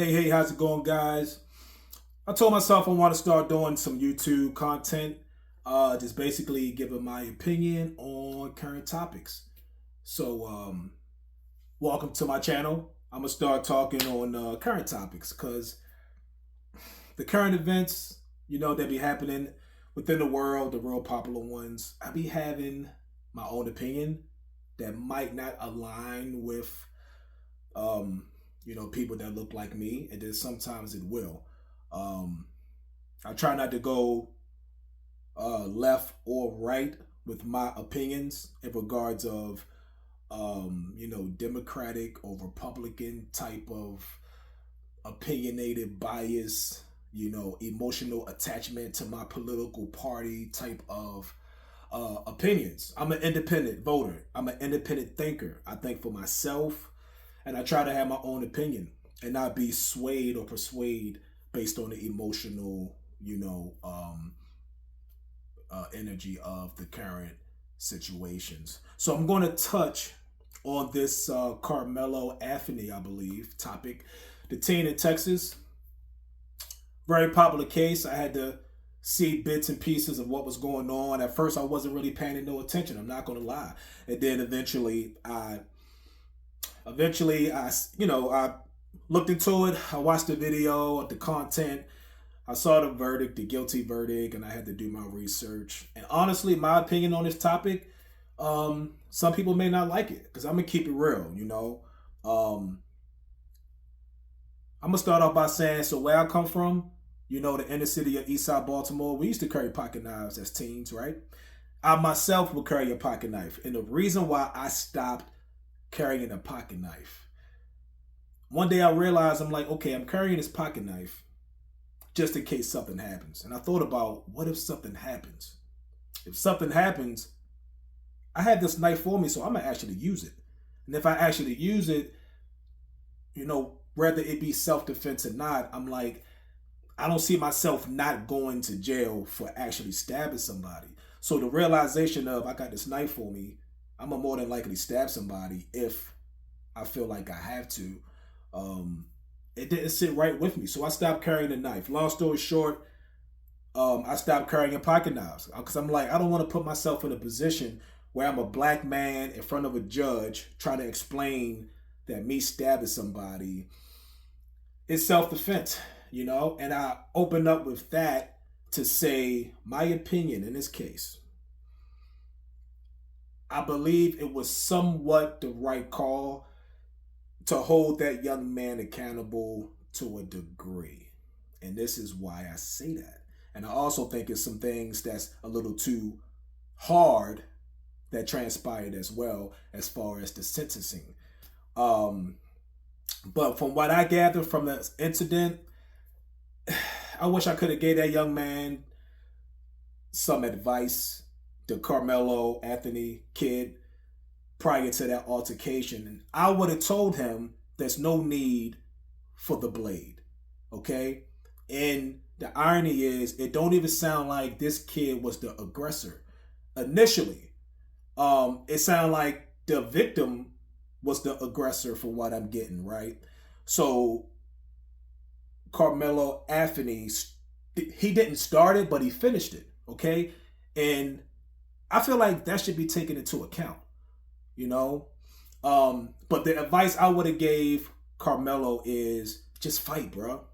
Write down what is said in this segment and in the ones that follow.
Hey, how's it going, guys? I told myself I want to start doing some YouTube content, just basically giving my opinion on current topics. So, welcome to my channel. I'm gonna start talking on current topics because the current events, they be happening within the world, the real popular ones. I be having my own opinion that might not align with um, people that look like me, and then sometimes it will. Um, I try not to go left or right with my opinions in regards of Democratic or Republican type of opinionated bias, emotional attachment to my political party type of opinions. I'm an independent voter. I'm an independent thinker. I think for myself, and I try to have my own opinion and not be swayed or persuaded based on the emotional, energy of the current situations. So I'm going to touch on this Carmelo Anthony, I believe, topic. The teen in Texas, very popular case. I had to see bits and pieces of what was going on. At first, I wasn't really paying no attention. I'm not going to lie. And then eventually, I looked into it. I watched the video, the content. I saw the verdict, the guilty verdict, and I had to do my research. And honestly, my opinion on this topic, some people may not like it because I'm gonna keep it real. I'm gonna start off by saying, so where I come from, the inner city of Eastside Baltimore, we used to carry pocket knives as teens, right? I myself would carry a pocket knife, and the reason why I stopped carrying a pocket knife, one day I realized I'm like, okay, I'm carrying this pocket knife just in case something happens. And I thought about, what if something happens? If something happens, I had this knife for me, so I'm gonna actually use it. And if I actually use it, whether it be self-defense or not, I'm like, I don't see myself not going to jail for actually stabbing somebody. So the realization of, I got this knife for me, I'm gonna more than likely stab somebody if I feel like I have to. It didn't sit right with me, so I stopped carrying a knife. Long story short, I stopped carrying pocket knives because I'm like, I don't want to put myself in a position where I'm a black man in front of a judge trying to explain that me stabbing somebody is self-defense, and I open up with that to say my opinion in this case. I believe it was somewhat the right call to hold that young man accountable to a degree. And this is why I say that. And I also think it's some things that's a little too hard that transpired as well as far as the sentencing. Um, but from what I gathered from the incident, I wish I could have gave that young man some advice, the Carmelo Anthony kid, prior to that altercation. And I would have told him there's no need for the blade. Okay? And the irony is, it don't even sound like this kid was the aggressor. Initially, it sounded like the victim was the aggressor for what I'm getting, right? So Carmelo Anthony, he didn't start it, but he finished it. Okay? And I feel like that should be taken into account, you know. But the advice I would have gave Carmelo is just fight, bro.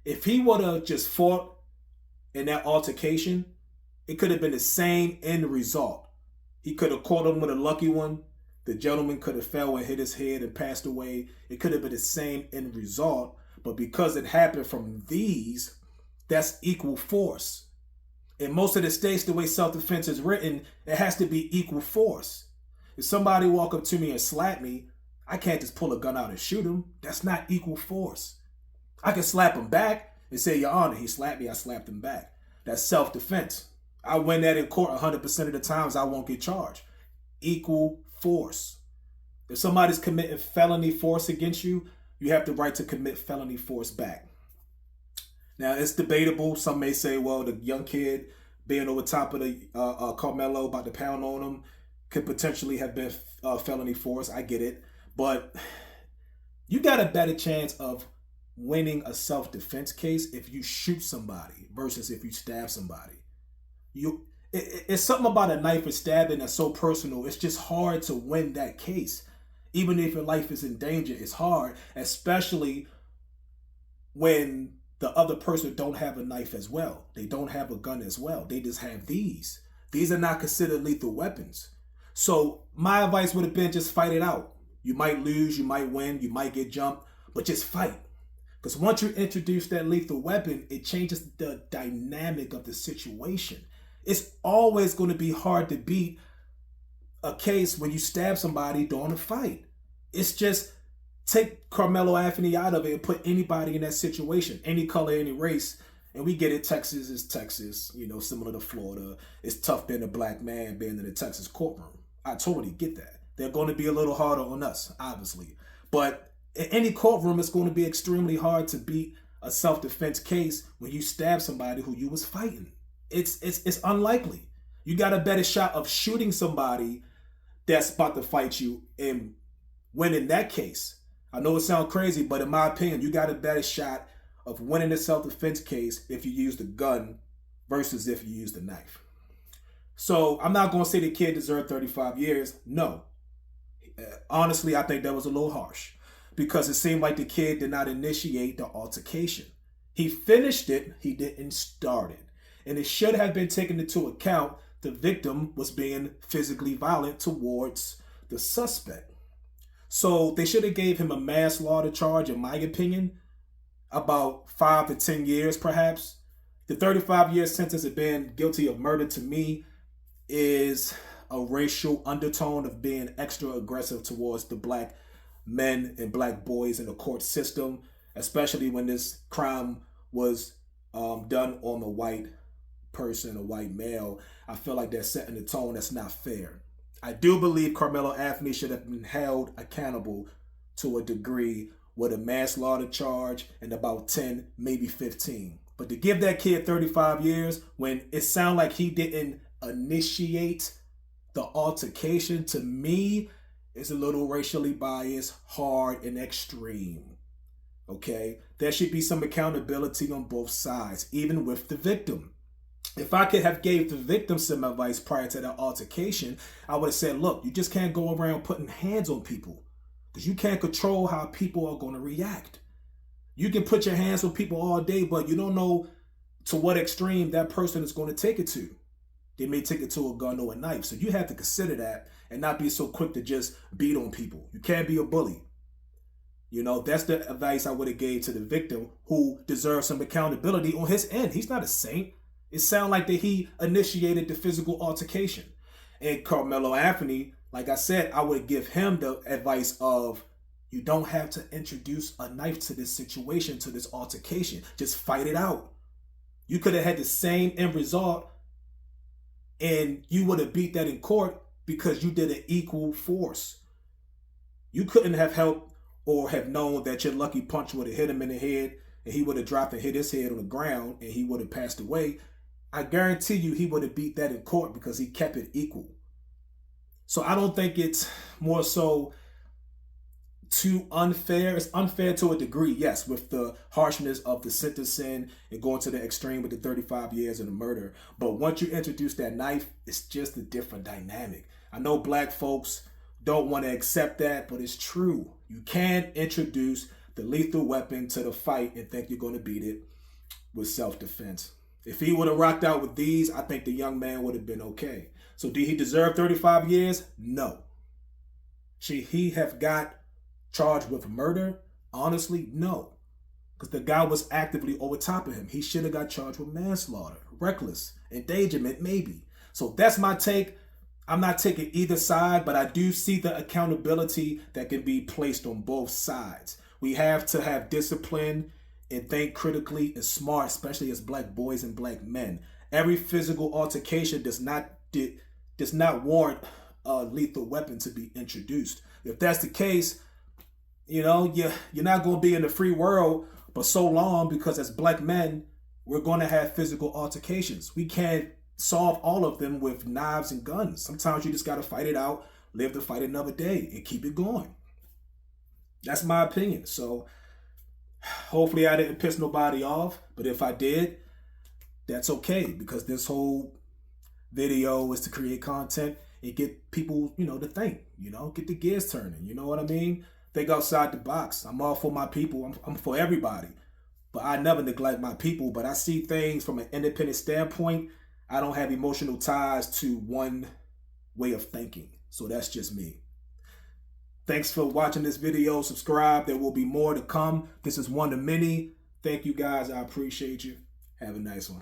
If he would have just fought in that altercation, it could have been the same end result. He could have caught him with a lucky one. The gentleman could have fell and hit his head and passed away. It could have been the same end result. But because it happened from these, that's equal force. In most of the states, the way self-defense is written, it has to be equal force. If somebody walk up to me and slap me, I can't just pull a gun out and shoot him. That's not equal force. I can slap him back and say, Your Honor, he slapped me, I slapped him back. That's self-defense. I win that in court 100% of the times, I won't get charged. Equal force. If somebody's committing felony force against you, you have the right to commit felony force back. Now, it's debatable. Some may say, well, the young kid being over top of the Carmelo, about to pound on him, could potentially have been felony force. I get it. But you got a better chance of winning a self-defense case if you shoot somebody versus if you stab somebody. It's something about a knife and stabbing that's so personal. It's just hard to win that case. Even if your life is in danger, it's hard, especially when the other person don't have a knife as well. They don't have a gun as well. They just have these. These are not considered lethal weapons. So my advice would have been just fight it out. You might lose, you might win, you might get jumped, but just fight. Because once you introduce that lethal weapon, it changes the dynamic of the situation. It's always going to be hard to beat a case when you stab somebody during a fight. It's just take Karmelo Anthony out of it and put anybody in that situation, any color, any race. And we get it. Texas is Texas, similar to Florida. It's tough being a black man being in the Texas courtroom. I totally get that. They're going to be a little harder on us, obviously. But in any courtroom, it's going to be extremely hard to beat a self-defense case when you stab somebody who you was fighting. It's unlikely. You got a better shot of shooting somebody that's about to fight you and winning that case. I know it sounds crazy, but in my opinion, you got a better shot of winning a self-defense case if you use the gun versus if you use the knife. So I'm not going to say the kid deserved 35 years. No. Honestly, I think that was a little harsh because it seemed like the kid did not initiate the altercation. He finished it, he didn't start it. And it should have been taken into account the victim was being physically violent towards the suspect. So they should have gave him a manslaughter charge, in my opinion, about 5 to 10 years perhaps. The 35-year sentence of being guilty of murder to me is a racial undertone of being extra aggressive towards the black men and black boys in the court system, especially when this crime was done on a white person, a white male. I feel like they're setting a tone that's not fair. I do believe Karmelo Anthony should have been held accountable to a degree with a manslaughter charge and about 10, maybe 15. But to give that kid 35 years when it sounded like he didn't initiate the altercation, to me, is a little racially biased, hard, and extreme. Okay? There should be some accountability on both sides, even with the victim. If I could have gave the victim some advice prior to that altercation, I would have said, look, you just can't go around putting hands on people because you can't control how people are going to react. You can put your hands on people all day, but you don't know to what extreme that person is going to take it to. They may take it to a gun or a knife. So you have to consider that and not be so quick to just beat on people. You can't be a bully. That's the advice I would have gave to the victim who deserves some accountability on his end. He's not a saint. It sounds like that he initiated the physical altercation. And Karmelo Anthony, like I said, I would give him the advice of you don't have to introduce a knife to this situation, to this altercation. Just fight it out. You could have had the same end result and you would have beat that in court because you did an equal force. You couldn't have helped or have known that your lucky punch would have hit him in the head and he would have dropped and hit his head on the ground and he would have passed away. I guarantee you he would have beat that in court because he kept it equal. So I don't think it's more so too unfair. It's unfair to a degree, yes, with the harshness of the sentencing and going to the extreme with the 35 years of the murder. But once you introduce that knife, it's just a different dynamic. I know black folks don't want to accept that, but it's true. You can't introduce the lethal weapon to the fight and think you're going to beat it with self-defense. If he would have rocked out with these, I think the young man would have been okay. So did he deserve 35 years? No. Should he have got charged with murder? Honestly, no. Because the guy was actively over top of him. He should have got charged with manslaughter, reckless, endangerment, maybe. So that's my take. I'm not taking either side, but I do see the accountability that can be placed on both sides. We have to have discipline and think critically and smart, especially as black boys and black men. Every physical altercation does not warrant a lethal weapon to be introduced. If that's the case, you're not going to be in the free world for so long because as black men, we're going to have physical altercations. We can't solve all of them with knives and guns. Sometimes you just got to fight it out, live to fight another day, and keep it going. That's my opinion. So Hopefully I didn't piss nobody off, but if I did, that's okay, because this whole video is to create content and get people, to think, get the gears turning. You know what I mean? Think outside the box. I'm all for my people. I'm for everybody. But I never neglect my people. But I see things from an independent standpoint. I don't have emotional ties to one way of thinking. So that's just me. Thanks for watching this video. Subscribe. There will be more to come. This is one of many. Thank you guys. I appreciate you. Have a nice one.